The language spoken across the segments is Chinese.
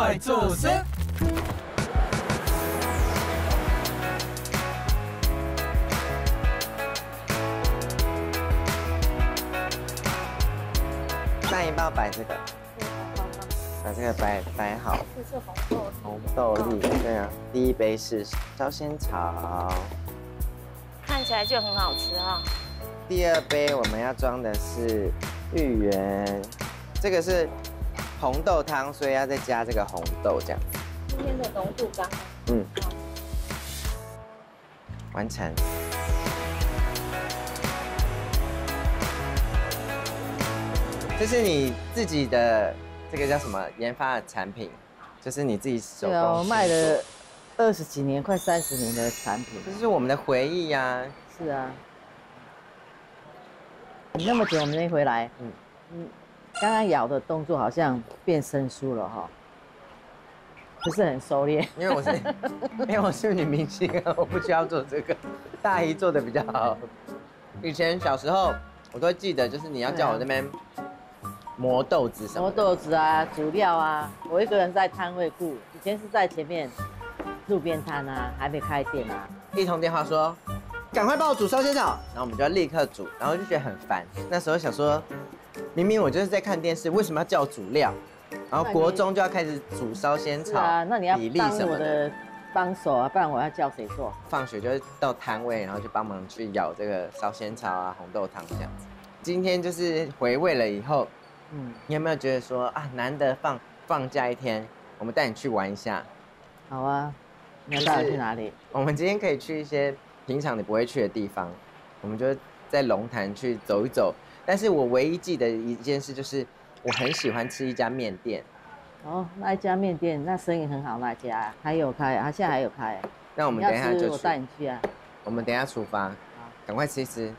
在做什？上一包摆这个，把这个摆好。这是红豆。红豆粒，对啊。第一杯是烧仙草，看起来就很好吃哈。第二杯我们要装的是芋圆，这个是红豆汤，所以要再加这个红豆这样子。今天的浓度刚刚。嗯，完成。这是你自己的这个叫什么研发的产品，就是你自己手工。我卖了20几年，快30年的产品。这是我们的回忆呀。是啊。你那么久没回来，刚刚咬的动作好像变生疏了哈，不是很熟练。因为我是女明星啊，我不需要做这个，大姨做的比较好。以前小时候我都会记得，就是你要叫我那边磨豆子什么。磨豆子啊，煮料啊，我一个人在摊位顾，以前是在前面路边摊啊，还没开店啊。一通电话说，赶快帮我煮烧仙草，然后我们就要立刻煮，然后就觉得很烦。那时候想说，明明我就是在看电视，为什么要叫我煮料？然后国中就要开始煮烧仙草，啊，那你要当我的的帮手啊，不然我要叫谁做？放学就会到摊位，然后就帮忙去舀这个烧仙草啊、红豆汤这样子。今天就是回味了以后，你有没有觉得说啊，难得放假一天，我们带你去玩一下？好啊，你要带我去哪里？我们今天可以去一些平常你不会去的地方，我们就在龙潭去走一走。但是我唯一记得一件事就是，我很喜欢吃一家面店。哦，那一家面店那生意很好，那家还有开啊，现在还有开。那我们等一下就去。我带你去啊。我们等一下出发，赶快吃一吃。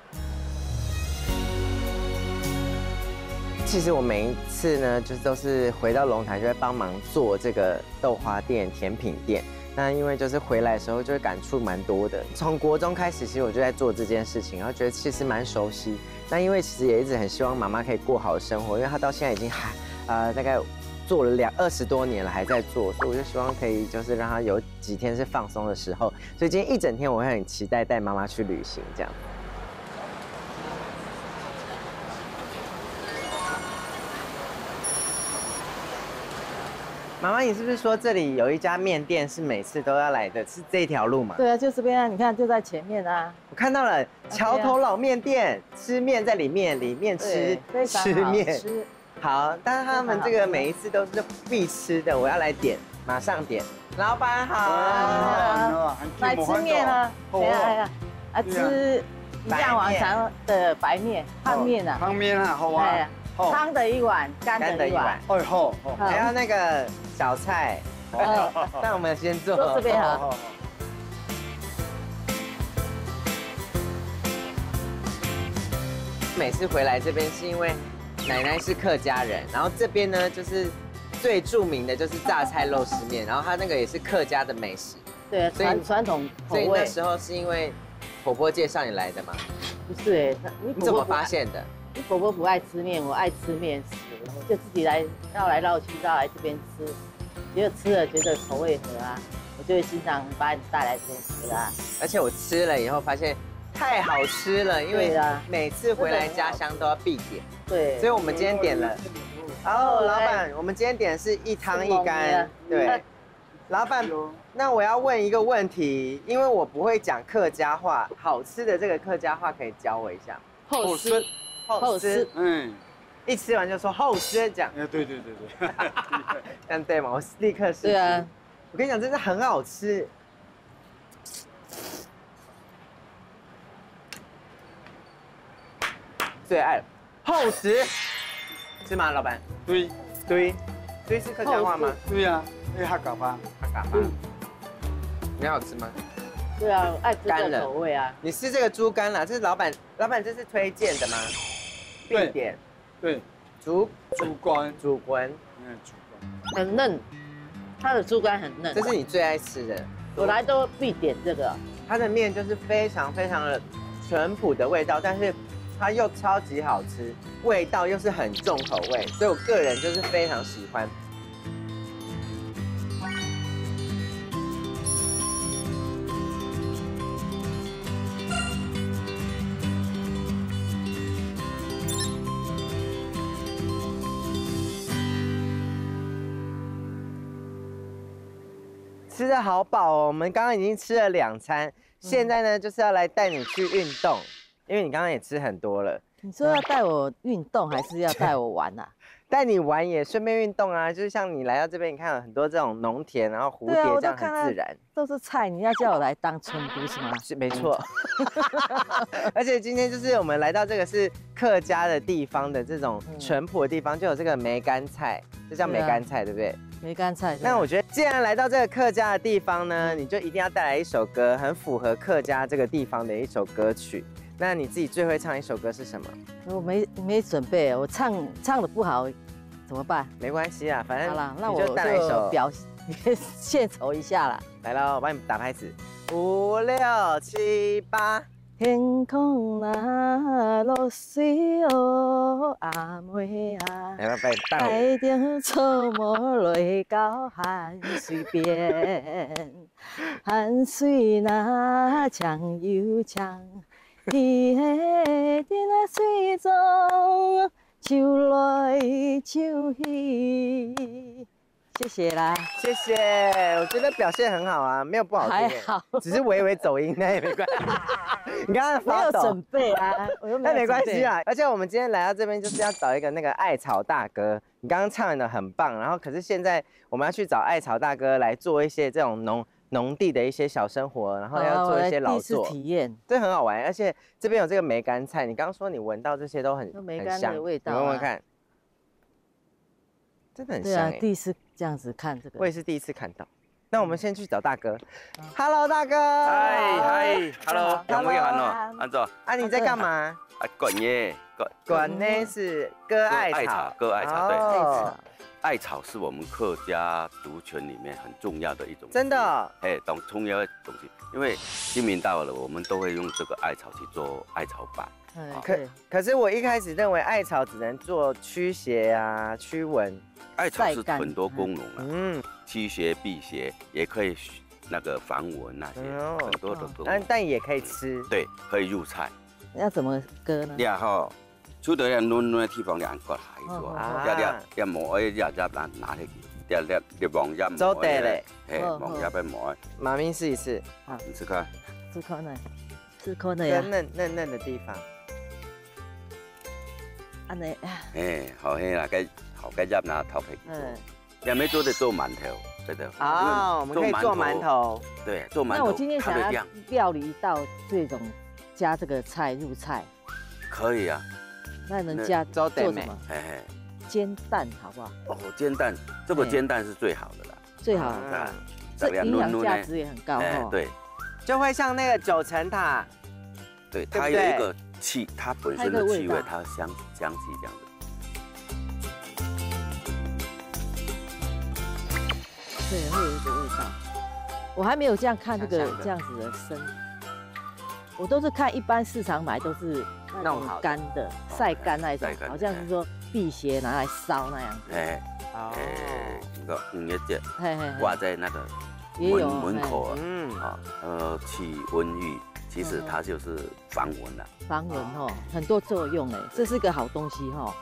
其实我每一次呢，就是都是回到龙潭就会帮忙做这个豆花店、甜品店。那因为就是回来的时候就会感触蛮多的。从国中开始，其实我就在做这件事情，然后觉得其实蛮熟悉。那因为其实也一直很希望妈妈可以过好的生活，因为她到现在已经大概做了20多年了，还在做，所以我就希望可以就是让她有几天是放松的时候。所以今天一整天我会很期待带妈妈去旅行这样。妈妈，你是不是说这里有一家面店是每次都要来的？是这条路吗？对啊，就这边啊，你看就在前面啊。我看到了桥头老面店，吃面在里面吃面。好，但是他们这个每一次都是必吃的，我要来点，马上点。老板好，来吃面啊？对啊，吃一样往常的白面、烫面啊。汤面啊，好啊。汤的一碗，干的一碗。哎好，还要那个小菜。那我们先坐这边好。每次回来这边是因为奶奶是客家人，然后这边呢就是最著名的就是榨菜肉丝面，然后它那个也是客家的美食。对，传统口味。所以那时候是因为婆婆介绍你来的吗？不是你怎么发现的？你婆婆不爱吃面，我爱吃面食，我就自己绕来绕去，绕来这边吃，结果吃了觉得口味合啊，我就经常把你带来这边吃啊。而且我吃了以后发现太好吃了，因为每次回来家乡都要必点。对，所以我们今天点了。哦，老板，我们今天点的是一汤一干。对，老板，那我要问一个问题，因为我不会讲客家话，好吃的这个客家话可以教我一下。后丝。后丝，一吃完就说后丝这样。对，这样对吗？我立刻试。对啊，我跟你讲，真的很好吃。最爱了厚实，是吗，老板？对，是客家话吗？对啊，那客家话。你好吃吗？对啊，爱吃这个口味啊。你吃这个猪肝啦，这是老板这是推荐的吗？必点。对，猪肝，猪肝，很嫩，它的猪肝很嫩。这是你最爱吃的，我来都必点这个。它的面就是非常的淳朴的味道，但是它又超级好吃，味道又是很重口味，所以我个人就是非常喜欢。吃的好饱哦，我们刚刚已经吃了2餐，现在呢就是要来带你去运动，因为你刚刚也吃很多了。你说要带我运动，还是要带我玩啊？带你玩也顺便运动啊，就是像你来到这边，你看有很多这种农田，然后蝴蝶这样很自然，都是菜，你要叫我来当村姑是吗？是没错。而且今天就是我们来到这个是客家的地方的这种淳朴的地方，就有这个梅干菜，这叫梅干菜，对不对？梅干菜。那我觉得，既然来到这个客家的地方呢，你就一定要带来一首歌，很符合客家这个地方的一首歌曲。那你自己最会唱一首歌是什么？我没准备，我唱的不好，怎么办？没关系啊，反正好啦，那我就带来一首献丑一下啦。来了，我帮你打拍子，5、6、7、8。天空那落水哦，阿妹啊，海中草木落到汗水边，汗水那长又长。伊个伫那水中游来游去，谢谢啦，谢谢，我觉得表现很好啊，没有不好听，还好，只是微微走音，那也没关系。你刚刚没有准备啊，那没关系啊。而且我们今天来到这边就是要找一个那个艾草大哥，你刚刚唱的很棒，然后可是现在我们要去找艾草大哥来做一些这种农地的一些小生活，然后要做一些劳作，体验，这很好玩。而且这边有这个梅干菜，你刚刚说你闻到这些都很香的味道，你闻闻看，真的很香。对啊，第一次这样子看这个，我也是第一次看到。那我们先去找大哥。Hello， 大哥。嗨 ，Hello， 有没有看哦？安坐。啊，你在干嘛？啊，管耶，管呢是割艾草，割艾草，对。哦艾草是我们客家族群里面很重要的一种，真的，哎，重要的东西。因为清明到了，我们都会用这个艾草去做艾草板。可是我一开始认为艾草只能做驱邪啊、驱蚊。艾草是很多功能啊，驱邪避邪，也可以那个防蚊那些，很多的功能。但也可以吃，对，可以入菜。要怎么割呢？然后。出到要嫩嫩的地方，两割下去做，要磨一拿起去，要往下磨。做得嘞，哎，往下边磨。妈咪试一次，好，你吃看。吃看呢，吃看呢呀。嫩的地方。安尼。哎，好黑啦，好该入拿头皮去做。要没做的做馒头，对的。哦，我们可以做馒头。对，做馒头。那我今天想要料理一道这种加这个菜入菜。可以啊。那能加做什么？煎蛋好不好？哦，煎蛋，这个煎蛋是最好的啦，最好的，这营养价值也很高哦。对，就会像那个9层塔，对，它有一个气，它本身的气味，它香气这样子。对，会有一个味道。我还没有这样看这个这样子的生，我都是看一般市场买都是。那种干的晒干那一种，好像是说辟邪拿来烧那样子。那个5月节挂在那个门口啊，去瘟疫，其实它就是防蚊了。防蚊哦，很多作用哎，这是个好东西哈。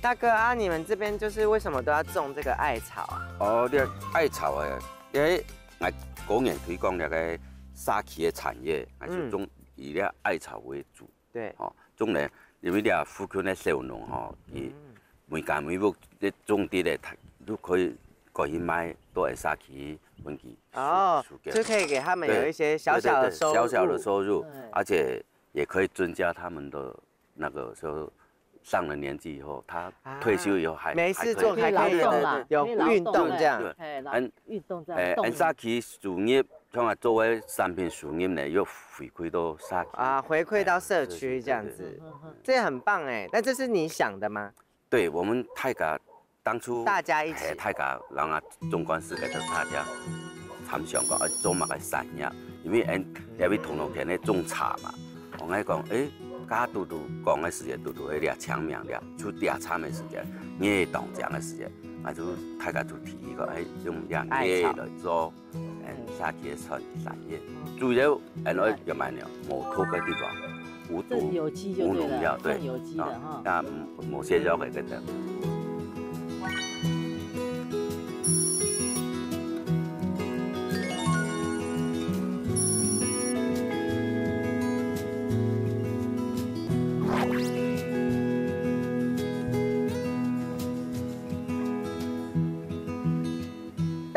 大哥啊，你们这边就是为什么都要种这个艾草啊？哦，这艾草啊，因为我公园推广那个沙棘的产业，还是种以那艾草为主。对，哦。种咧，因为俩富区咧小农吼，伊每家每户咧种地咧，都可以可以卖都会杀去文具哦，就可以给他们有一些小小的收入，而且也可以增加他们的那个说上了年纪以后，他退休以后还没事做，还可以有运动这样，运动这样，杀去事业。像作为产品事业呢，又回馈到社区啊，回馈到社区这样子，这很棒哎。那这是你想的吗？对，我们泰家当初大家一起，泰家人啊，中观世界的大家参详讲，做嘛个产业，因为因为铜锣田咧种茶嘛，我爱讲，家拄拄讲的时间，拄拄迄俩抢命俩出俩产的时间，叶动这样的时间，啊就泰家就提一个，用两叶来做。下期的产业，主要要买了某托个地方，无毒有机就对了，对，有机的哈。那某些药给跟着。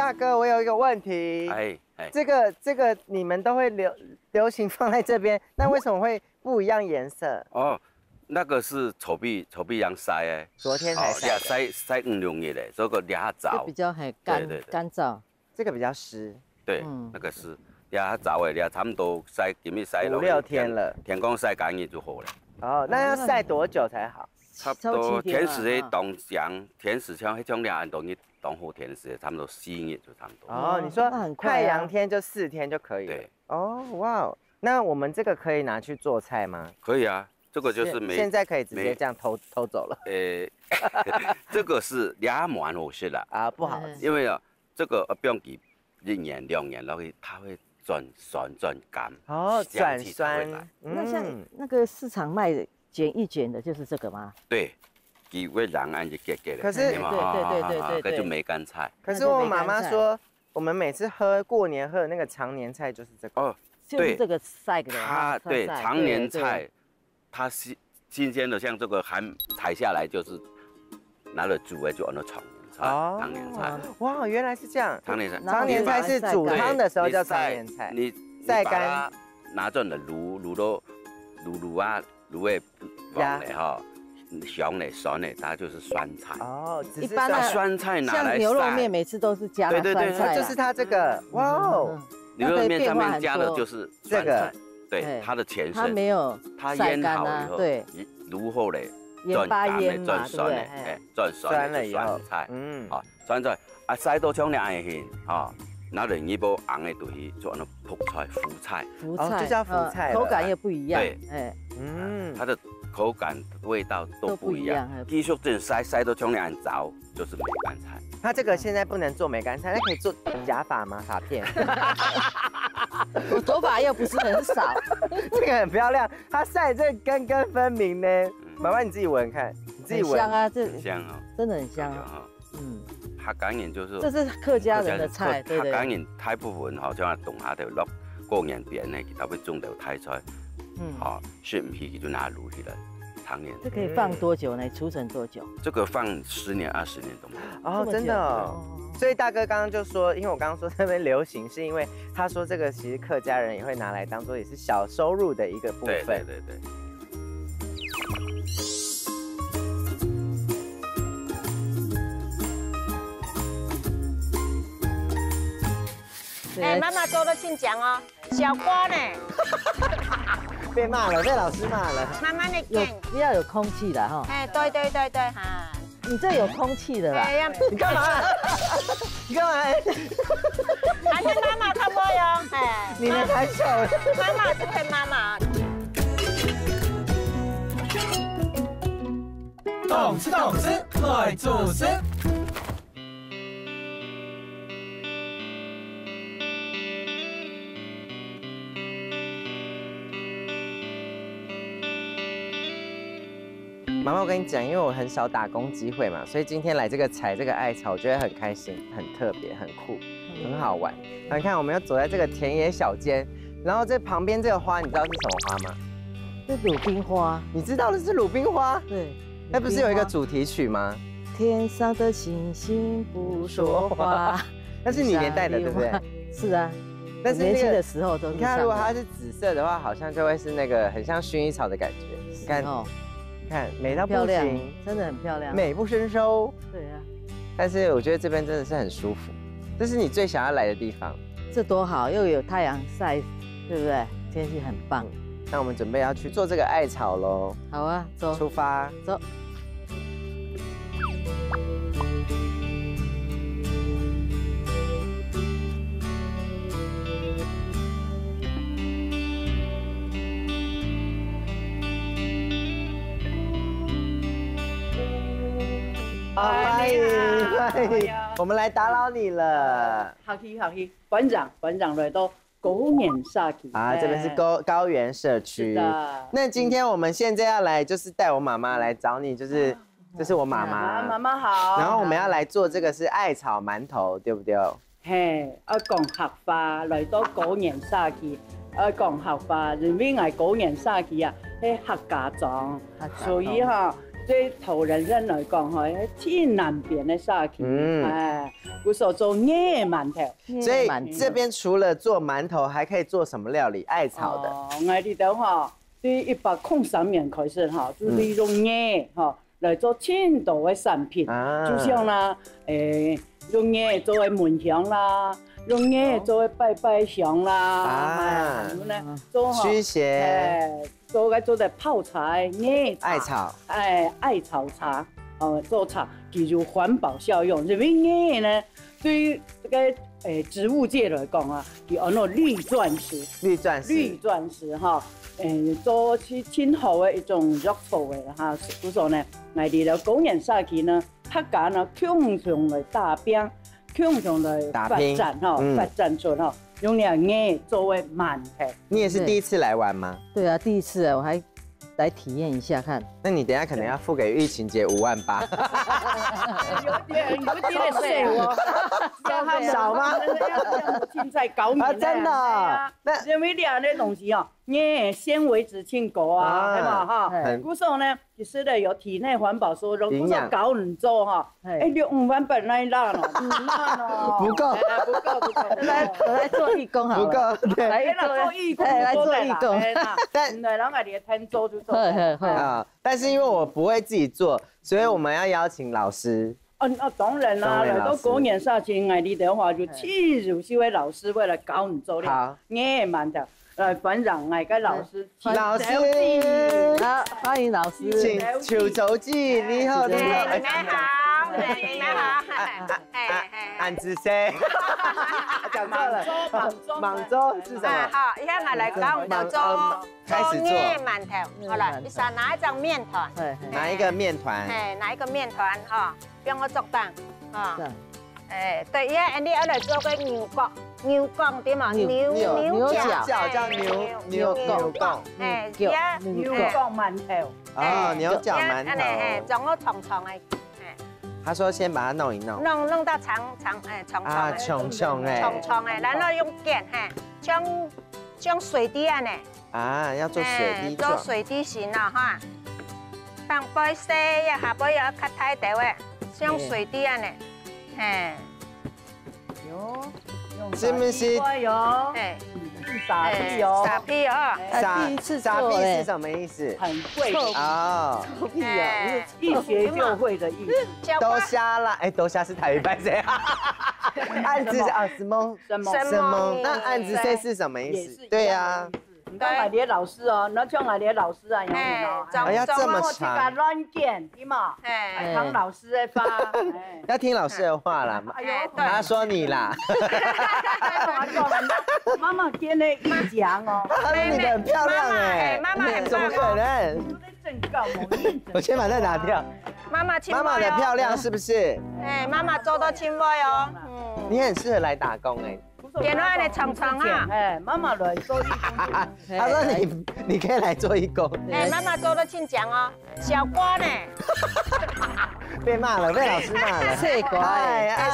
大哥，我有一个问题。这个你们都会流行放在这边，那为什么会不一样颜色？哦，那个是草壁阳晒的，昨天才晒5-6日的，所以个俩早。比较很干燥。这个比较湿。对，那个是俩早的，俩差不多晒，今日晒5-6天了，天光晒干就好了。哦，那要晒多久才好？差不多天时的冬阳，天时像迄种俩东西。当好天时，差不多4日就差不多。哦，你说太阳天就4天就可以了。对。哦，哇，那我们这个可以拿去做菜吗？可以啊，这个就是现在可以直接这样偷走了。这个是俩蛮好吃的啊，不好吃。因为啊，这个不用给1年2年，然后它会转酸转干。哦，转酸。那像那个市场卖的卷一卷的，就是这个吗？对。几位人按就给了，可是对，就梅干菜。可是我妈妈说，我们每次过年喝的那个常年菜就是这个。哦，就是这个晒的。它对常年菜，它新鲜的，像这个还采下来就是拿了煮的就按照常年菜。哇，原来是这样。常年菜，常年菜是煮汤的时候叫常年菜。你晒干，拿转的卤的旺的哈。香的、酸的，它就是酸菜。哦，一般的酸菜拿来像牛肉面，每次都是加酸菜。对，就是它这个。哇哦，牛肉面上面加的就是这个，对，它的前身。它没有它腌好以后，对，卤后嘞，盐巴腌嘛，对不对？转酸了以后，酸菜，好，酸菜啊，晒到像两样哈，拿另一部红的东西做那泡菜、腐菜，就叫腐菜，口感也不一样。对，它的。口感、味道都不一样。继续这晒到从两着就是梅干菜。它这个现在不能做梅干菜，那可以做假发吗？发片？我头发又不是很少。这个很漂亮，它晒这根根分明呢。妈妈你自己闻看，你自己闻。香啊，这很香哦，真的很香啊。客家人就是这是客家人的菜，对对。客家人大部分好像同下头落过年边呢，佢都会种到泰菜。好，是唔去就拿卤起来，常年。这可以放多久呢？储存多久？这个放10年、20年都没有。哦，真的哦。所以大哥刚刚就说，因为我刚刚说这边流行，是因为他说这个其实客家人也会拿来当做也是小收入的一个部分。对。哎，妈妈做的请讲哦，小瓜呢？被骂了，被老师骂了。慢慢的有不要有空气的哈。哎，对，哈。你这有空气的啦。你干嘛？你干嘛？还是妈妈看我哟。哎，你们太丑了。妈妈是陪妈妈。懂吃，来做事。妈妈，我跟你讲，因为我很少打工机会嘛，所以今天来这个采这个艾草，我觉得很开心，很特别，很酷，很好玩。你看，我们要走在这个田野小间，然后这旁边这个花，你知道是什么花吗？是鲁冰花。你知道的是鲁冰花？对。那不是有一个主题曲吗？天上的星星不说话。那是你年代的，对不对？是啊。但是年轻的时候都是。你看，如果它是紫色的话，好像就会是那个很像薰衣草的感觉。你看哦。看美到不行，真的很漂亮，美不胜收。对啊，但是我觉得这边真的是很舒服，这是你最想要来的地方。这多好，又有太阳晒，对不对？天气很棒。那我们准备要去做这个艾草喽。好啊，走，出发，走。欢迎，我们来打扰你了。客氣，館長來到高原社區啊，这边是高原社区。那今天我们现在要来，就是带我妈妈来找你，就是这是我妈妈。媽媽好。然後我們要來做這個是艾草饅頭，對不對？係，講客話來到高原社區，講客話，因為我高原社區啊，係客家莊，所以哈。对头人人来讲吼，挺南边的沙器，哎，我所做野馒头。所以这边除了做馒头，还可以做什么料理？艾草的。我哋就吼，对103年开始哈，就是用野哈来做很多的产品，就像啦，用野做的蚊香啦。用野做的拜香啦，然后呢做驱邪，做的泡茶野艾草，艾草茶，做茶具有环保效用。因为野呢，对于这个植物界来讲啊，叫那绿钻石，绿钻石哈，做很好的一种药物的哈，所以说呢，我哋了公园社区呢，客家呢共同来打拼。共同来发展哈，发展出哈，用两年作为馒头。你也是第一次来玩吗？对啊，第一次我还来体验一下看。那你等一下可能要付给玉琴姐58000。有点税哦，少吗？青菜高米真的。那因为俩那东西哦，你纤维质很高啊，对嘛哈？古时候呢，其实呢有体内环保说，如果搞唔做哈，6-5万本来烂了，不够，来做义工好了，不够，对，来做义工，来做义工，但来让我哋摊做就做。啊，但是因为我不会自己做，所以我们要邀请老师。当然啦，来到公园社区，我哋的话就请入这位老师为了教你做了，野蛮的。馆长，我嘅老师，老师，好，欢迎老师，请求走记，你好，你好，俺是谁？讲错了，杭州是什么？好，一下我来教我们做面馒头，好了，你想拿一张面团，拿一个面团，拿一个面团哈，让我做蛋，啊，对，一下你要来做个牛角对嘛？牛角叫牛角，牛角馒头，牛角馒头，整个长长的。他说先把它弄一弄，弄到长长的，然后用剪像水滴啊呢，要做水滴状，做水滴形啊哈，上背细呀，下背要较太大的，像水滴啊呢，是不是？傻屁哦，傻屁哦，第一次傻做屁是什么意思？很贵哦，臭屁哦，一学就会的意思。都瞎啦，都瞎是台语版谁啊？案子什么？那案子 C 是什么意思？对呀。你看我的老师哦，那像我的老师啊，要这么长，乱剪，对嘛？当老师的发，要听老师的话啦。他说你啦。妈妈编的一讲哦，他说你的很漂亮哎，妈妈怎么可能？我先把它拿掉。妈妈的漂亮是不是？妈妈做到清歪哦。你很适合来打工哎。电话来长长啊！妈妈来做义工。他说你可以来做义工。妈妈做的请讲哦，小瓜呢？被骂了，被老师骂了。细瓜，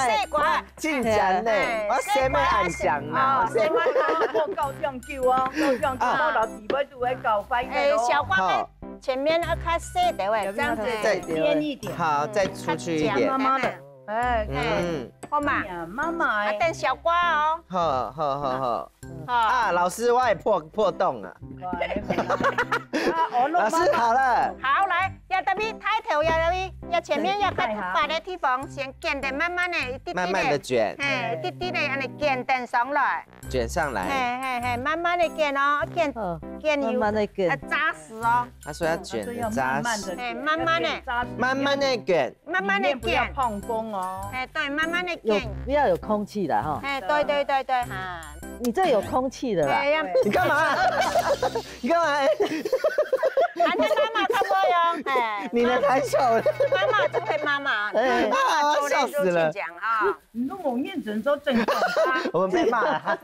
细瓜，请讲呢，我谁没暗想啊？谁没我搞酱酒啊？搞酱酒我老弟妹都会搞翻的小瓜前面要开细的喂，这样子再尖一点。好，再出去一点。妈妈的。好嘛，妈妈，等小瓜哦。好，老师我也破洞了。老师好了。好来，要这边抬头要前面要把的地方先卷的慢慢的，慢慢的卷，滴滴的让你卷等上来，卷上来，慢慢的卷哦，卷慢慢的卷，扎实哦。他说要卷的扎实，慢慢的，慢慢的卷，慢慢的不要碰风哦。对，慢慢的卷，不要有空气的哈。对，你这有空气的啦。你干嘛？你干嘛？妈妈看过哟，你的弹手，妈妈就会妈妈笑死了。你弄我面整都正常。我们被骂了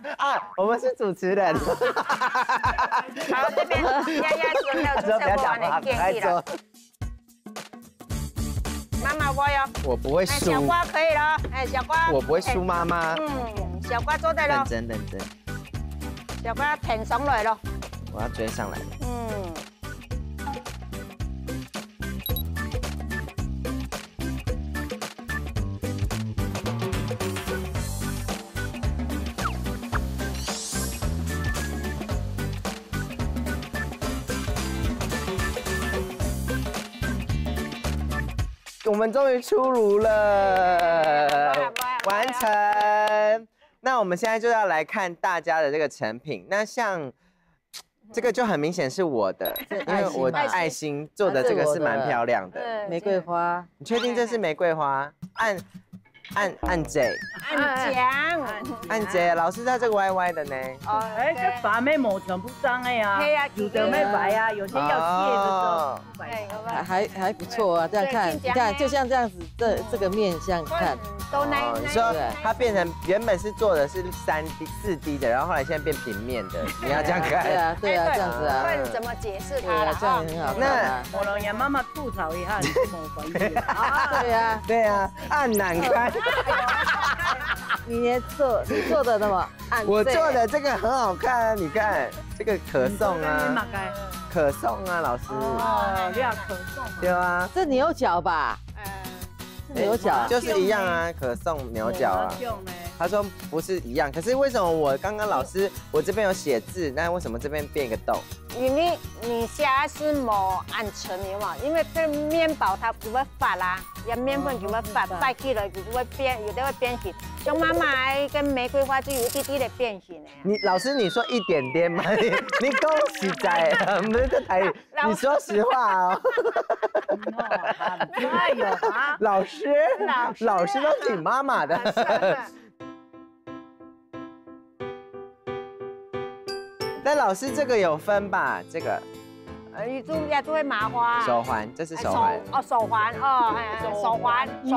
我们是主持人。好，这边丫不要讲话，来做。妈妈我哟，我不会输。小瓜可以了，小瓜。我不会输妈妈。小瓜做对了。认真。小瓜填上来了。我要追上来。我们终于出炉了，完成。那我们现在就要来看大家的这个成品。那像这个就很明显是我的，因为我爱心做的这个是蛮漂亮的。玫瑰花，你确定这是玫瑰花？按 J， 按 J， 老师他这个歪歪的呢。哎，这把妹毛全部脏的呀，有的没白啊，有些要切的时候不白。还不错啊，这样看，你看就像这样子，这个面相看。你说它变成原本是做的是3D、4D 的，然后后来现在变平面的，你要这样看。对啊，这样子啊。问怎么解释它了？这样很好。那我让杨妈妈吐槽一下，你是某回事？对啊，按难看。你做的那么暗，我做的这个很好看啊，你看这个可颂啊，可颂啊，老师。哦，对啊，可颂。对啊，这牛角吧？牛角就是一样啊，可颂牛角啊。他说不是一样，可是为什么我刚刚老师我这边有写字，那为什么这边变一个洞？因为你写是冇按成的嘛，因为这面包它就会发啦，也面粉就会发，发起来就会变，有的会变形。像妈妈跟玫瑰花就有一滴滴的变形的。你老师你说一点点嘛，你恭喜在，我们这台语，你说实话哦。哎呦啊！老师都挺妈妈的。但老师这个有分吧？这个，就会麻花。手环，这是手环。手环哦，手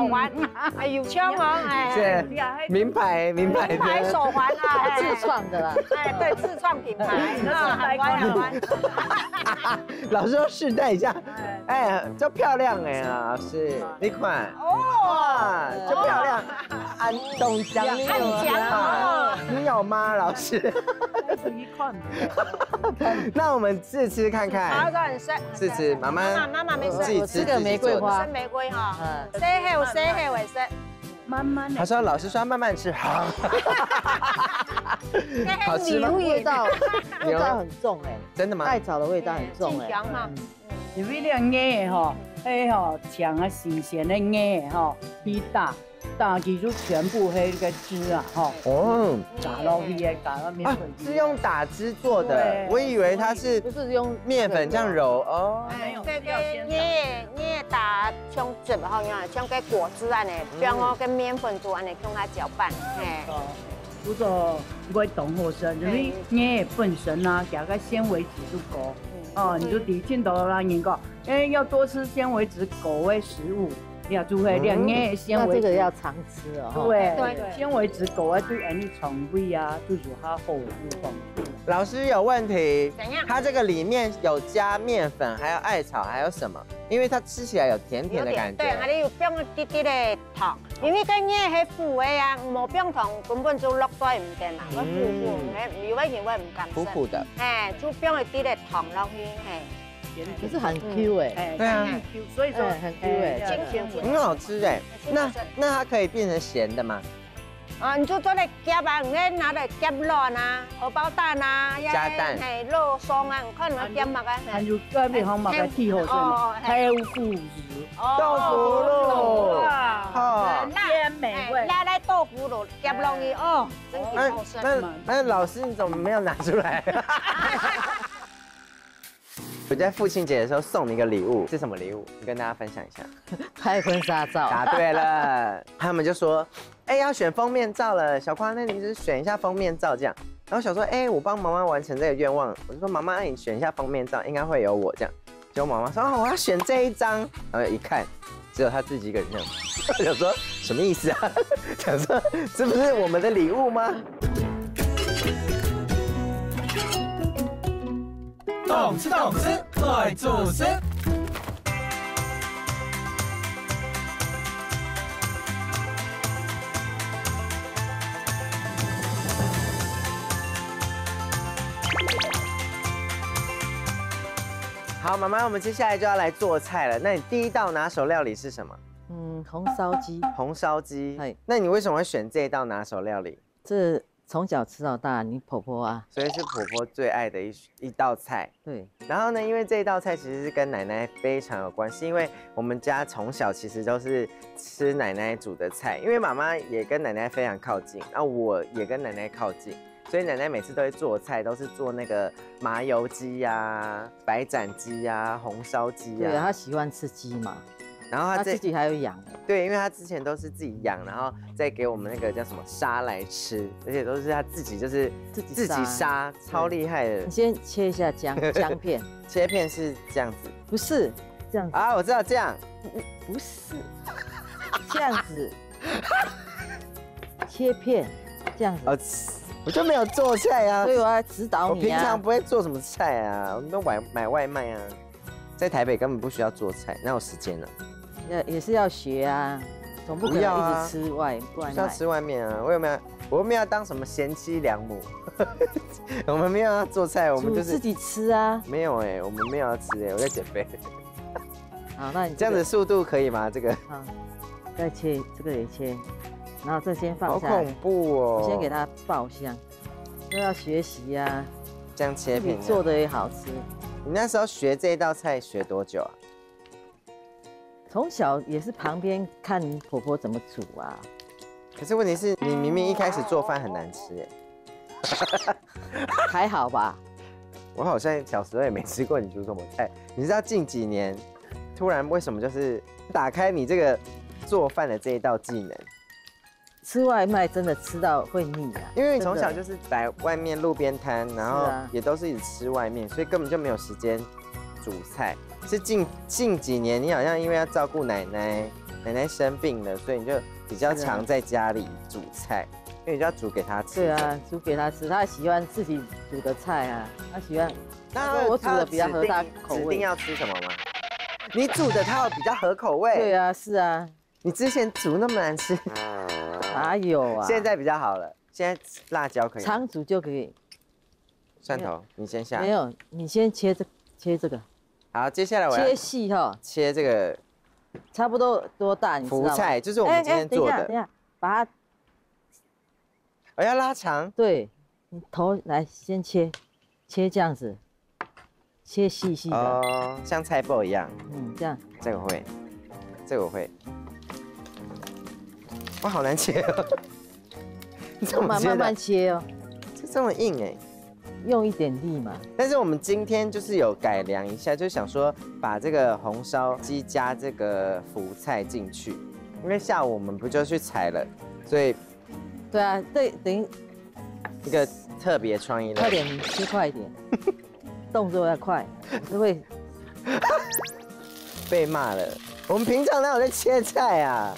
环，哎，有枪哦，哎，是名牌手环啊，自创的啦。哎，对，自创品牌，很乖。老师说试戴一下，哎，就漂亮哎啊，老师，你看，哇，就漂亮。安东江，你有吗，老师？那我们试吃看看。试吃，妈妈没事，自己吃个玫瑰花，生玫瑰哈，洗后为食，慢慢。他说老师说慢慢吃，好。好吃吗？味道很重哎，真的吗？艾草的味道很重哎。因为那个叶吼，迄吼抢啊新鲜的叶吼，去打起就全部那个汁啊，哈，打到面粉。是用打汁做的，我以为它是不是用面粉这样揉哦。你打像汁好像像个果汁安尼，将我跟面粉做安尼，用它搅拌，嘿。不过要动好身，因为叶本身啊，加个纤维质就高。哦，你就提醒到啦，人讲，要多吃纤维质高的食物。要注意两叶纤维，那这个要常吃哦。对，纤维质高啊，对人的肠胃啊，就是它好有帮助。老师有问题，怎样？它这个里面有加面粉，还有艾草，还有什么？因为它吃起来有甜甜的感觉。对，还有放一滴滴的糖，因为跟叶係苦的啊，冇放糖根本就落在唔得嘛，我苦，有位唔敢食。苦的。哎，就放一滴的糖落去，哎。可是很 Q 哎，对啊，很 Q， 所以说很 Q 哎，很好吃哎。那它可以变成咸的吗？啊，你就做来夹吧，你拿来夹肉啊，荷包蛋啊，加蛋，哎，肉松啊，可能夹嘛个。还有隔壁行嘛个气候是豆腐乳，豆腐乳，好，鲜美味，拉来豆腐乳夹落去哦，真挺好吃。那老师你怎么没有拿出来？我在父亲节的时候送你一个礼物，是什么礼物？你跟大家分享一下。拍婚纱照。答对了，他们就说，哎，要选封面照了，小夸，那你就是选一下封面照这样。然后想说，哎，我帮妈妈完成这个愿望，我就说妈妈，你选一下封面照，应该会有我这样。结果妈妈说，哦，我要选这一张，然后一看，只有她自己一个人这样。我想说什么意思啊？想说这不是我们的礼物吗？懂吃懂吃，快做事。好，妈妈，我们接下来就要来做菜了。那你第一道拿手料理是什么？红烧鸡。红烧鸡。那你为什么会选这一道拿手料理？从小吃到大，你婆婆啊，所以是婆婆最爱的一道菜。对，然后呢，因为这一道菜其实是跟奶奶非常有关系，因为我们家从小其实都是吃奶奶煮的菜，因为妈妈也跟奶奶非常靠近，然后我也跟奶奶靠近，所以奶奶每次都会做菜，都是做那个麻油鸡呀、白斩鸡呀、红烧鸡呀。对啊，她喜欢吃鸡嘛，然后她自己还有养。对，因为她之前都是自己养，然后再给我们那个叫什么杀来吃，而且都是她自己就是自己杀，超厉害的。你先切一下姜片，切片是这样子，不是这样子啊，我知道这样，不是这样子，切片这样子。哦，我就没有做菜啊，所以我要指导你啊。我平常不会做什么菜啊，我们都买外卖啊，在台北根本不需要做菜，哪有时间呢？也是要学啊，总不可能一直吃外卖。是要吃外面啊，我又没有要当什么贤妻良母，我们没有要做菜，我们就是自己吃啊。没有哎，我们没有要吃哎，我在减肥。好，那你这样子速度可以吗？这个好，再切这个也切，然后这先放下来。好恐怖哦！我先给它爆香，都要学习啊。这样切片做的也好吃。你那时候学这一道菜学多久啊？从小也是旁边看婆婆怎么煮啊。可是问题是你明明一开始做饭很难吃哎。还好吧。我好像小时候也没吃过你煮什么菜。你知道近几年突然为什么就是打开你这个做饭的这一道技能？吃外卖真的吃到会腻啊。因为你从小就是在外面路边摊，然后也都是一直吃外面，所以根本就没有时间煮菜。是近几年你好像因为要照顾奶奶生病了，所以你就比较常在家里煮菜，因为你就要煮给她吃。对啊，煮给她吃，她喜欢自己煮的菜啊，她喜欢。那我煮的比较合她口味。指定要吃什么吗？你煮的它有比较合口味。对啊，是啊。你之前煮那么难吃。哪有啊？现在比较好了，现在辣椒可以。常煮就可以。蒜头，你先下。没有，你先切这个。好，接下来我要切细哈，切这个差不多多大？你知道吗？福菜就是我们今天做的。等一下，把它，我要拉长。对，你头来先切这样子，切细细的。哦，像菜脯一样。嗯，这样。这个会，这个我会。哇，好难切哦！你怎么慢慢切哦。这么硬哎。用一点力嘛，但是我们今天就是有改良一下，就想说把这个红烧鸡加这个福菜进去，因为下午我们不就去采了，所以对啊，对，等于一个特别创意。快点，切快一点，动作要快，就会被骂了。我们平常哪有在切菜啊？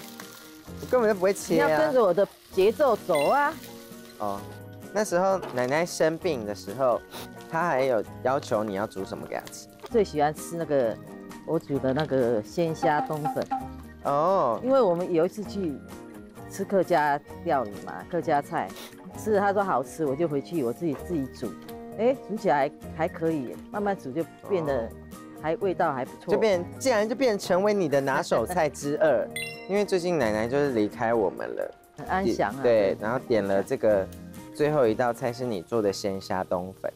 我根本就不会切啊。你要跟着我的节奏走啊。哦。那时候奶奶生病的时候，她还有要求你要煮什么给她吃。最喜欢吃那个我煮的那个鲜虾冬粉。哦。因为我们有一次去吃客家料理嘛，客家菜，吃了他说好吃，我就回去我自己煮，哎，煮起来还可以，慢慢煮就变得味道还不错。竟然就变成为你的拿手菜之二。因为最近奶奶就是离开我们了，很安详啊。对，然后点了这个。最后一道菜是你做的鲜虾冬粉，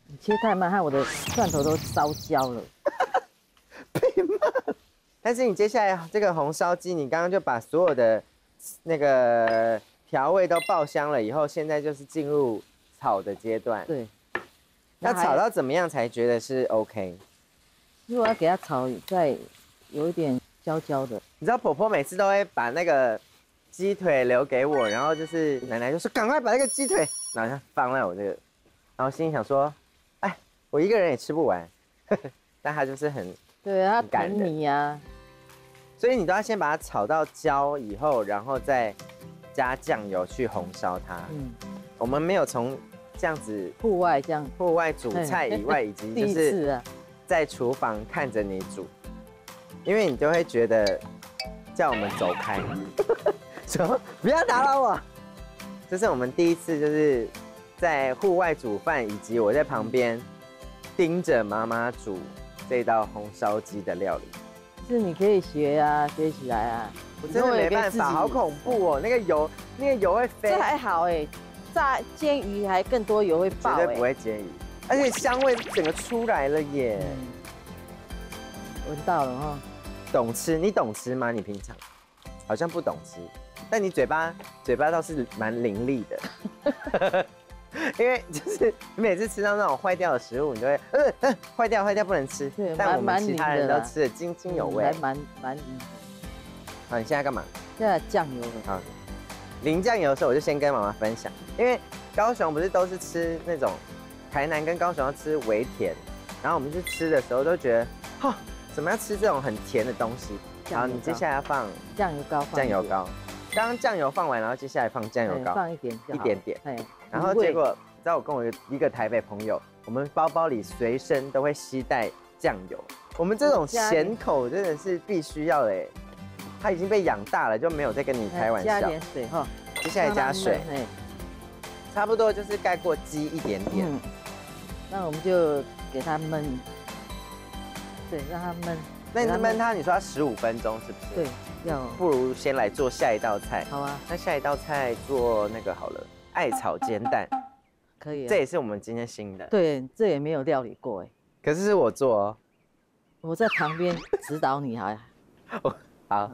你切太慢，害我的蒜头都烧焦了。被骂。但是你接下来这个红烧鸡，你刚刚就把所有的那个调味都爆香了以后，现在就是进入炒的阶段。对。要炒到怎么样才觉得是 OK？ 如果要给它炒再有一点焦焦的。你知道婆婆每次都会把那个鸡腿留给我，然后就是奶奶就说赶快把那个鸡腿，然后放在我这个，然后心里想说，哎，我一个人也吃不完，但她就是很对啊，她疼你啊，所以你都要先把它炒到焦以后，然后再加酱油去红烧它。嗯，我们没有从这样子户外煮菜以外，以及就是在厨房看着你煮，因为你就会觉得叫我们走开。说不要打扰我，这是我们第一次就是在户外煮饭，以及我在旁边盯着妈妈煮这道红烧鸡的料理。是你可以学啊，学起来啊。我真的没办法，好恐怖哦！那个油会飞。这还好哎，炸煎鱼还更多油会爆，绝对不会煎鱼，而且香味整个出来了耶。闻到了哈。懂吃？你懂吃吗？你平常好像不懂吃，但你嘴巴倒是蛮伶俐的。因为就是你每次吃到那种坏掉的食物，你就会坏掉不能吃。对，但我们其他人都吃得津津有味，还蛮好，你现在干嘛？现在酱油了。好，淋酱油的时候我就先跟妈妈分享，因为高雄不是都是吃那种，台南跟高雄要吃微甜，然后我们去吃的时候都觉得，哈，怎么要吃这种很甜的东西？然后你接下来要放酱油膏，酱油膏。刚刚酱油放完，然后接下来放酱油膏，放一点点。然后结果，你知道我跟我一个台北朋友，我们包包里随身都会携带酱油。我们这种咸口真的是必须要的，他已经被养大了，就没有再跟你开玩笑。加点水哈，接下来加水，差不多就是盖过鸡一点点。那我们就给它焖，对，让它焖。那你焖它，你说要15分钟是不是？对，要。不如先来做下一道菜。好啊。那下一道菜做那个好了，艾草煎蛋。可以。这也是我们今天新的。对，这也没有料理过哎。可是是我做哦。我在旁边指导你好。好。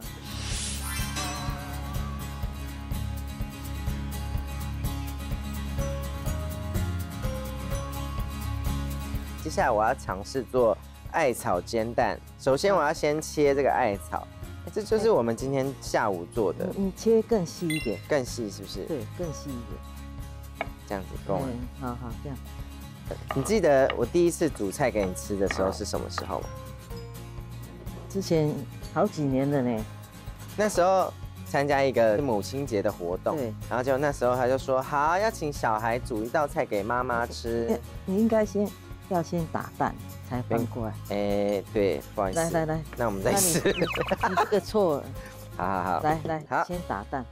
接下来我要尝试做艾草煎蛋。首先我要先切这个艾草，这就是我们今天下午做的。你切更细一点。更细是不是？对，更细一点。这样子够了。好，这样。你记得我第一次煮菜给你吃的时候是什么时候吗？之前好几年了呢。那时候参加一个母亲节的活动，对，然后就那时候他就说好要请小孩煮一道菜给妈妈吃。你应该先打蛋才翻过来。对，不好意思。来，那我们再试。你这个错了。好。来，先打蛋。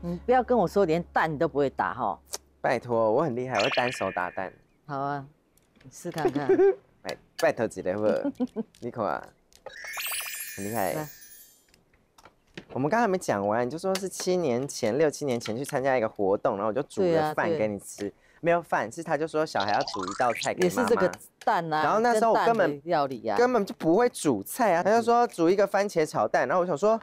你不要跟我说连蛋你都不会打哈。拜托，我很厉害，我会单手打蛋。好啊，你试看看。拜托一个好，你看啊，很厉害。我们刚才没讲完，你就说是6、7年前去参加一个活动，然后我就煮了饭给你吃。没有饭，是他就说小孩要煮一道菜给妈妈。也是这个蛋啊。然后那时候我根本料理啊，根本就不会煮菜啊。他就说煮一个番茄炒蛋，然后我想说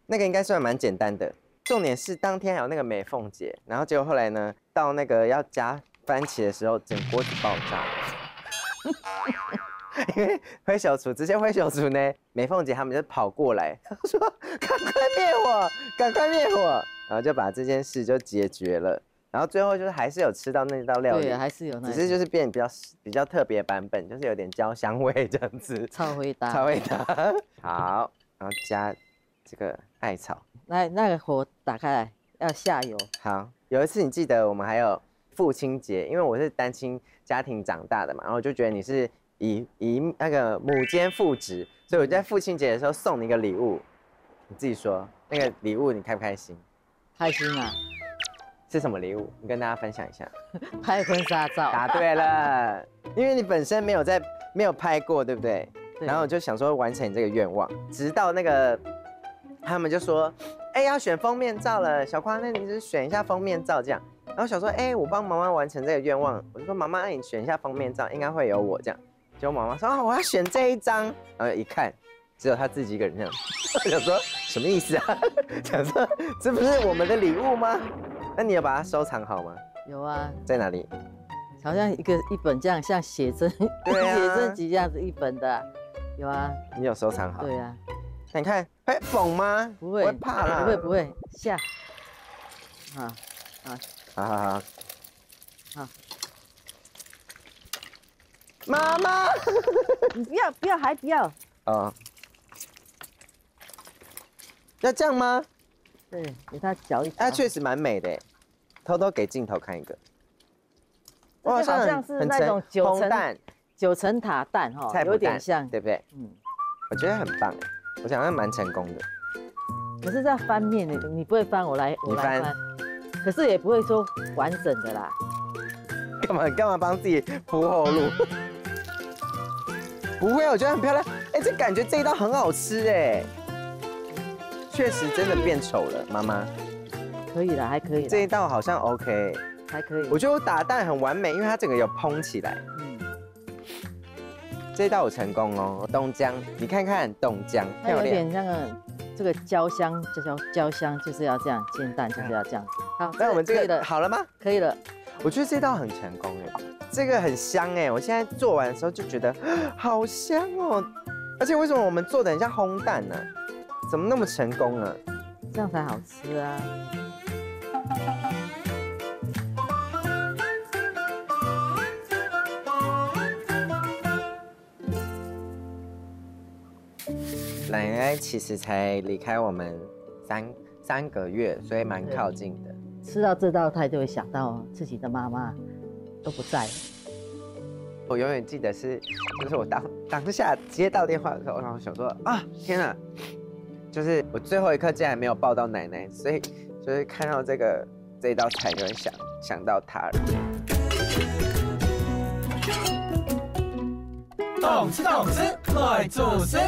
那个应该算蛮简单的。重点是当天还有那个美凤姐，然后结果后来呢，到那个要加番茄的时候，整锅子爆炸。因为直接挥手厨呢，美凤姐他们就跑过来，他说赶快灭火，然后就把这件事就解决了。然后最后就是还是有吃到那道料理，对，还是有那，只是就是变比较特别版本，就是有点焦香味这样子。超会搭。好，然后加这个艾草。来，那个火打开来，要下油。好，有一次你记得我们还有父亲节，因为我是单亲家庭长大的嘛，然后我就觉得你是以那个母兼父职，所以我在父亲节的时候送你一个礼物，你自己说那个礼物你开不开心？开心啊！是什么礼物？你跟大家分享一下。拍婚纱照。答对了，因为你本身没有拍过，对不对？对。然后我就想说完成你这个愿望，直到那个他们就说，要选封面照了，小夸，那你就选一下封面照这样。然后想说，我帮妈妈完成这个愿望，我就说妈妈，你选一下封面照，应该会有我这样。结果妈妈说我要选这一张，然后一看只有她自己一个人这样，我想说什么意思啊？想说这不是我们的礼物吗？那你有把它收藏好吗？有啊。在哪里？好像一本这样，像写真，对啊，写真集这样子一本的，有啊。你有收藏好？对啊。那你看会崩吗？不会，我会怕啦。不会，下。好。妈妈，你不要，还不要。哦。要这样吗？对，给它搅一搅。它确实蛮美的，偷偷给镜头看一个。哇，好像是那种9层塔蛋哈，有点像，对不对？我觉得很棒，我想它蛮成功的。可是这翻面你不会翻，我来翻。可是也不会说完整的啦。干嘛帮自己铺后路？不会，我觉得很漂亮。这感觉这一道很好吃哎。确实真的变丑了，妈妈。可以啦，还可以。这一道好像 OK。还可以。我觉得我打蛋很完美，因为它整个有蓬起来。这一道我成功哦，冻姜，你看看冻姜，它有点那个这个焦香，焦香就是要这样，煎蛋就是要这样子。好，那我们这个好了吗？可以了。我觉得这道很成功哎，这个很香哎，我现在做完的时候就觉得好香哦，而且为什么我们做的很像烘蛋呢？怎么那么成功呢？这样才好吃啊！奶奶其实才离开我们三个月，所以蛮靠近的。吃到这道菜就会想到自己的妈妈都不在了。我永远记得就是我当下接到电话的时候，然后想说啊，天啊，就是我最后一刻竟然没有抱到奶奶，所以就是看到这一道菜就会想到她了。动吃来做事。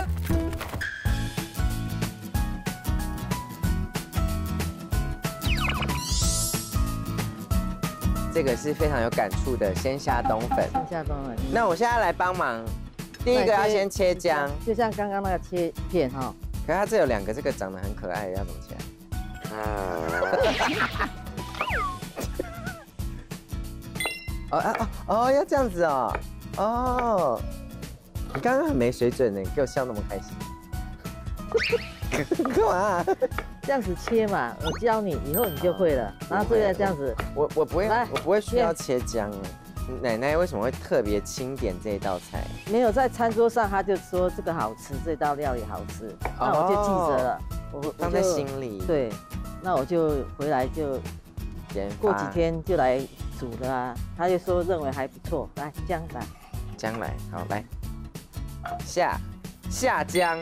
这个是非常有感触的鲜虾冬粉。鲜虾冬粉。那我现在来帮忙，第一个要先切姜，就像刚刚那个切片哈。可是它这有2个，这个长得很可爱的，要怎么切？哦，要这样子哦。哦，你刚刚很没水准呢，给我笑那么开心。干嘛？这样子切嘛，我教你，以后你就会了。然后这个这样子，我不会需要切姜。奶奶为什么会特别清点这一道菜？没有在餐桌上，他就说这个好吃，这道料理好吃，那我就记着了，我放在心里。对，那我就回来就过几天就来煮了啊。他就说认为还不错，来姜来，好来下姜。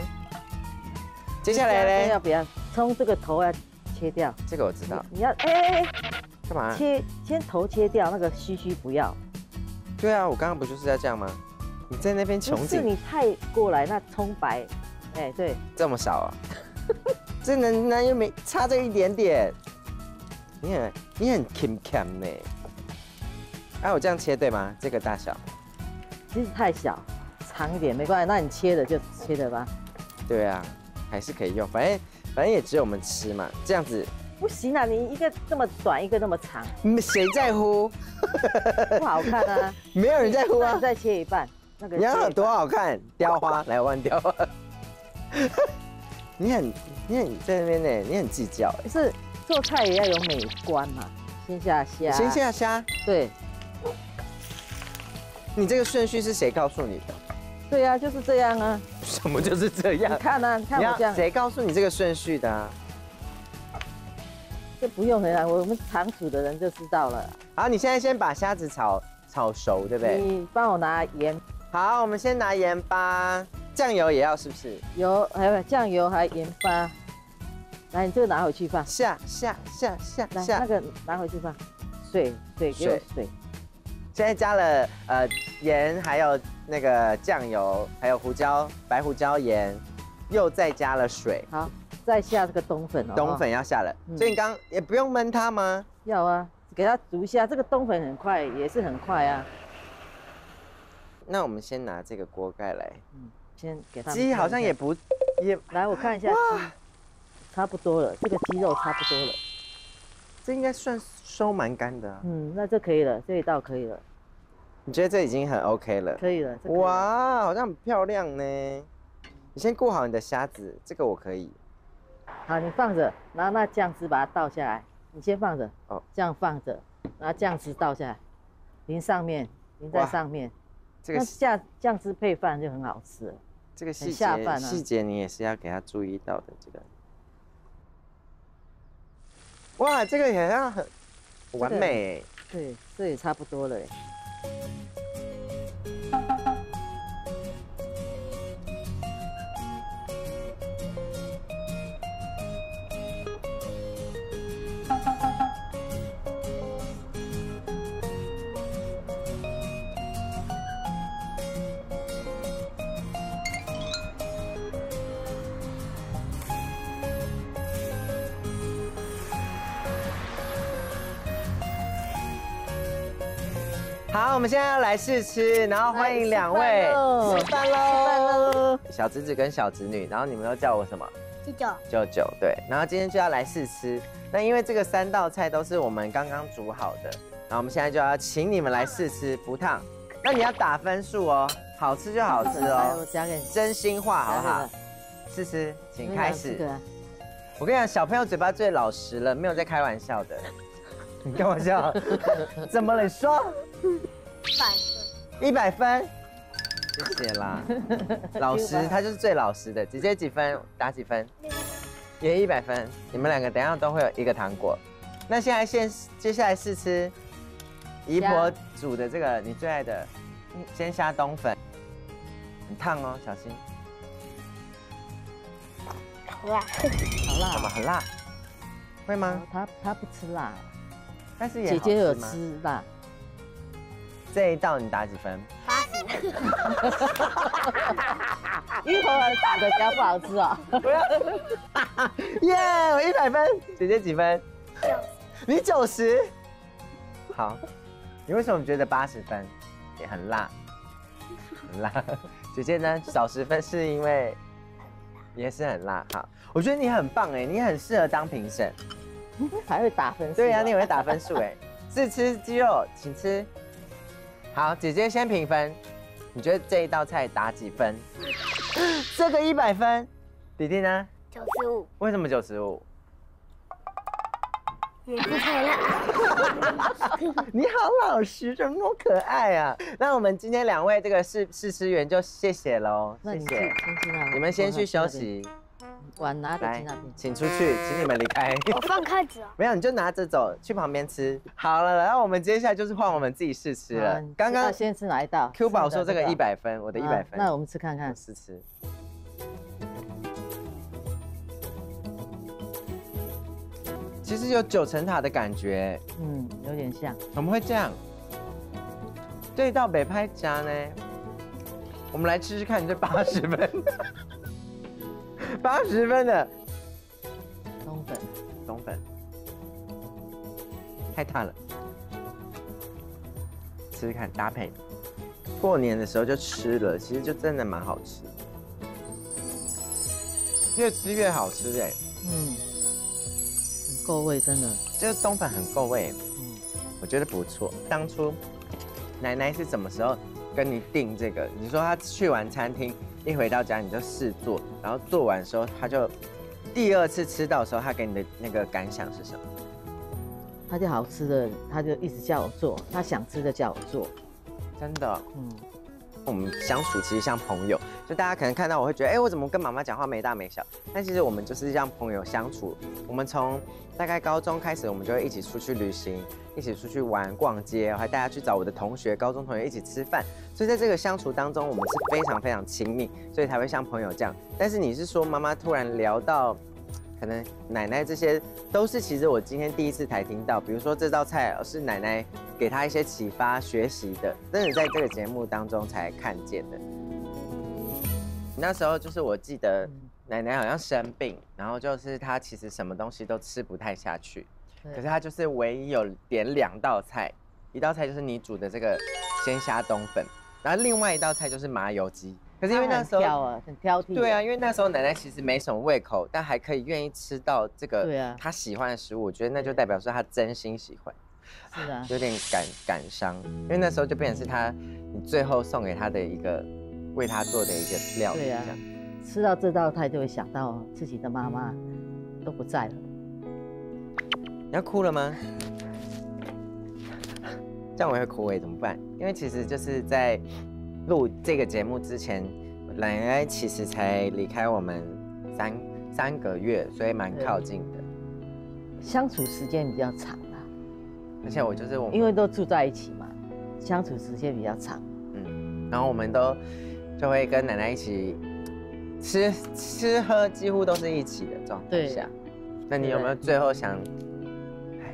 接下来呢？要不要从这个头要切掉？这个我知道。你要干嘛？先头切掉，那个须不要。对啊，我刚刚不就是要这样吗？你在那边穷尽。不是你太过来，那葱白，对。这么少啊？这能又没差这一点点？你很 Kim 呢。我这样切对吗？这个大小？其实太小，长一点没关系。那你切的就切的吧。对啊。还是可以用，反正也只有我们吃嘛，这样子不行啊！你一个这么短，一个那么长，谁在乎？不好看啊！没有人在乎啊！再切一半，那个你要多好看？雕花来玩雕花，你很在那边呢，你很计较。是做菜也要有美观嘛，先下虾，对。你这个顺序是谁告诉你的？对啊，就是这样啊。什么就是这样？你看啊，你看我这样。谁告诉你这个顺序的啊？这不用回来，我们常煮的人就知道了。好，你现在先把虾子炒熟，对不对？你帮我拿盐。好，我们先拿盐巴，酱油也要是不是？有，还有酱油，还有盐巴。来，你这个拿回去放。下。来，那个拿回去放。水，给我水。现在加了盐，还有那个酱油，还有白胡椒盐，又再加了水。好，再下这个冬粉哦。冬粉要下了，所以你刚也不用焖它吗？要啊，给它煮一下。这个冬粉很快，也是很快啊。那我们先拿这个锅盖来，先给它。鸡好像也来，我看一下鸡，差不多了，这个鸡肉差不多了。这应该算收蛮干的啊。那这可以了，这一道可以了。你觉得这已经很 OK 了？可以了。哇，好像很漂亮呢。你先顾好你的虾子，这个我可以。好，你放着，然后那酱汁把它倒下来。你先放着，这样放着，然后酱汁倒下来，淋在上面。这个酱汁配饭就很好吃了。这个细节你也是要给他注意到的。这个，哇，这个好像很完美。对，这也差不多了。好，我们现在要来试吃，然后欢迎2位吃饭喽！小侄子跟小侄女，然后你们都叫我什么？舅舅。对，然后今天就要来试吃。那因为这个3道菜都是我们刚刚煮好的，然后我们现在就要请你们来试吃，不烫。那你要打分数哦，好吃就好吃哦，我加给你，真心话好不好？试吃，请开始。我跟你讲，小朋友嘴巴最老实了，没有在开玩笑的。你干嘛笑？怎么了？你说。100分，谢谢啦。老实，他就是最老实的。姐姐几分？打几分？也100分。你们2个等一下都会有1个糖果。那现在接下来试吃姨婆煮的这个你最爱的鲜虾冬粉，很烫哦，小心。好辣，好辣，怎么很辣？会吗？他不吃辣，但是也姐姐有吃辣。这一道你打几分80。一会儿煮的比较不好吃哦。耶，我100分，姐姐几分？90。你90。好，你为什么觉得80分？也很辣，很辣。姐姐呢，少10分是因为也是很辣。好，我觉得你很棒哎，你很适合当评审，还会打分数。对呀，你也会打分数哎。试吃鸡肉，请吃。好，姐姐先评分，你觉得这一道菜打几分？这个100分，弟弟呢？95。为什么95？也不太辣。你好老实，怎么那么可爱啊？那我们今天2位这个试吃员就谢谢喽，谢谢。你们先去休息。碗拿着去那边，请出去，请你们离开。我放筷子哦。没有，你就拿着走，去旁边吃。好了，然后我们接下来就是换我们自己试吃了。刚刚先吃哪一道 ？Q 宝说这个100分，我的100分。那我们吃看看，试吃。其实有9层塔的感觉，有点像。怎么会这样？这一道北派夹呢？我们来吃吃看，你这80分。80分的冬粉，太烫了，吃吃看搭配。过年的时候就吃了，其实就真的蛮好吃，越吃越好吃哎。很够味，真的。这冬粉很够味，我觉得不错。当初奶奶是什么时候跟你订这个？你说她去完餐厅。一回到家你就试做，然后做完的时候，他就第2次吃到的时候，他给你的那个感想是什么？他就好吃的，他就一直叫我做，他想吃的叫我做，真的。我们相处其实像朋友，就大家可能看到我会觉得，哎，我怎么跟妈妈讲话没大没小？但其实我们就是像朋友相处。我们从大概高中开始，我们就会一起出去旅行，一起出去玩、逛街，还带他去找我的同学、高中同学一起吃饭。所以在这个相处当中，我们是非常非常亲密，所以才会像朋友这样。但是你是说妈妈突然聊到，可能奶奶这些，都是其实我今天第一次才听到。比如说这道菜是奶奶给他一些启发、学习的，真的在这个节目当中才看见的。那时候就是我记得奶奶好像生病，然后就是她其实什么东西都吃不太下去，可是她就是唯一有点2道菜，一道菜就是你煮的这个鲜虾冬粉，然后另外一道菜就是麻油鸡。可是因为那时候很挑剔，对啊，因为那时候奶奶其实没什么胃口，但还可以愿意吃到这个她喜欢的食物，我觉得那就代表说她真心喜欢。是啊，有点感伤，因为那时候就变成是你最后送给她的一个为她做的一个料理，这样。吃到这道菜就会想到自己的妈妈都不在了。你要哭了吗？这样我会哭怎么办？因为其实就是在录这个节目之前，奶奶其实才离开我们3个月，所以蛮靠近的，相处时间比较长啦。而且我就是因为都住在一起嘛，相处时间比较长。然后我们就会跟奶奶一起吃喝，几乎都是一起的状况下。那你有没有最后想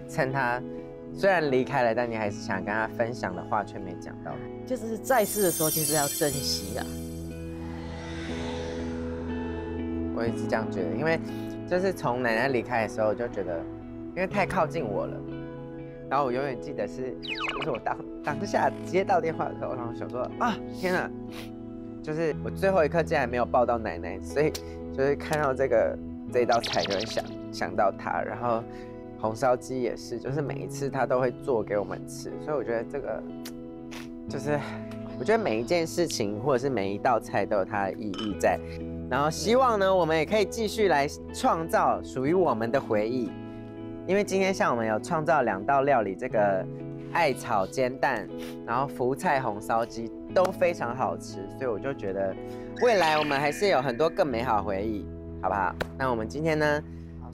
趁她虽然离开了，但你还是想跟她分享的话却没讲到？就是在世的时候，就是要珍惜啊。我也是这样觉得，因为就是从奶奶离开的时候，我就觉得，因为太靠近我了，然后我永远记得就是我当下接到电话的时候，然后想说啊，天啊，就是我最后一刻竟然没有抱到奶奶，所以就是看到这一道菜就会想到她，然后红烧鸡也是，就是每一次她都会做给我们吃，所以我觉得这个就是我觉得每一件事情或者是每一道菜都有它的意义在，然后希望呢我们也可以继续来创造属于我们的回忆。因为今天像我们有创造2道料理，这个艾草煎蛋，然后福菜红烧鸡都非常好吃，所以我就觉得未来我们还是有很多更美好的回忆，好不好？那我们今天呢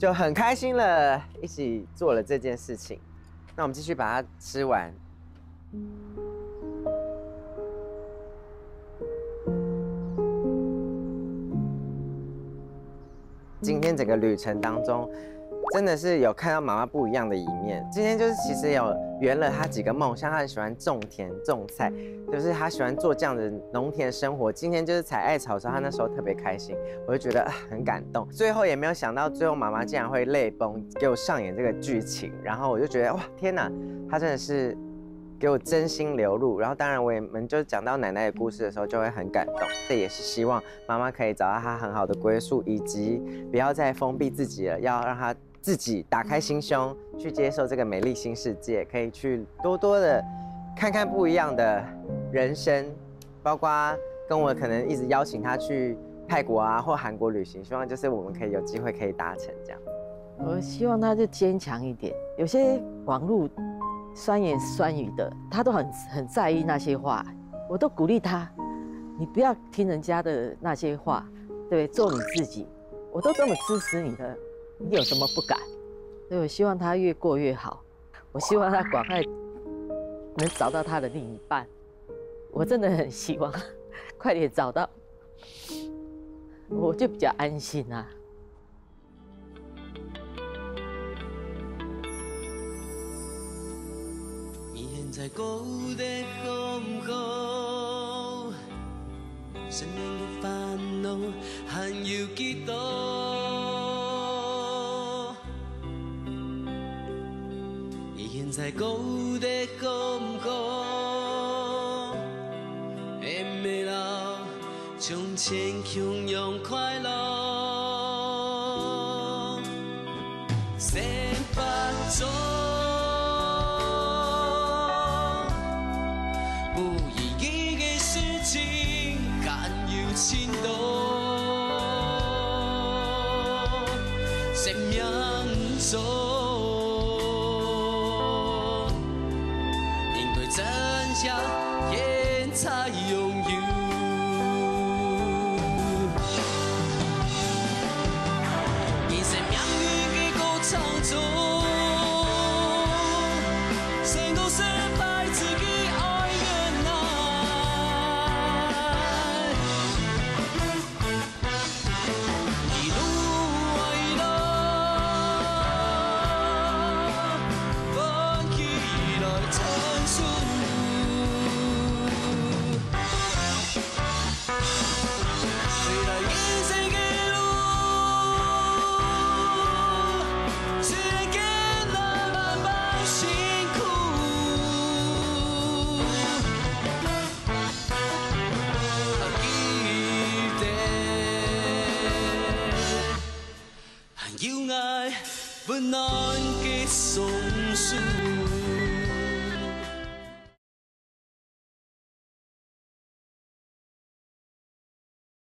就很开心了，一起做了这件事情，那我们继续把它吃完。今天整个旅程当中，真的是有看到妈妈不一样的一面。今天就是其实有圆了她几个梦，像她很喜欢种田种菜，就是她喜欢做这样的农田生活。今天就是采艾草的时候，她那时候特别开心，我就觉得很感动。最后也没有想到，最后妈妈竟然会泪崩，给我上演这个剧情，然后我就觉得哇，天哪，她真的是给我真心流露。然后当然我们就讲到奶奶的故事的时候，就会很感动。这也是希望妈妈可以找到她很好的归宿，以及不要再封闭自己了，要让她自己打开心胸，去接受这个美丽新世界，可以去多多的看看不一样的人生，包括跟我可能一直邀请他去泰国啊或韩国旅行，希望就是我们可以有机会可以达成这样。我希望他就坚强一点，有些网络酸言酸语的，他都很在意那些话，我都鼓励他，你不要听人家的那些话，对，做你自己，我都这么支持你的。你有什么不敢？所以我希望他越过越好。我希望他赶快能找到他的另一半。我真的很希望快点找到，我就比较安心啊。现在过得好唔好？生命的烦恼还有几多？现在过得好唔好？会未老，从前汹涌快乐，生发中不意义的事情，敢有情多？生命中。真相也才拥有，人生命运的歌唱中，成功失败自己爱忍耐，一路爱乐，奋起来成熟。有爱温暖的松树。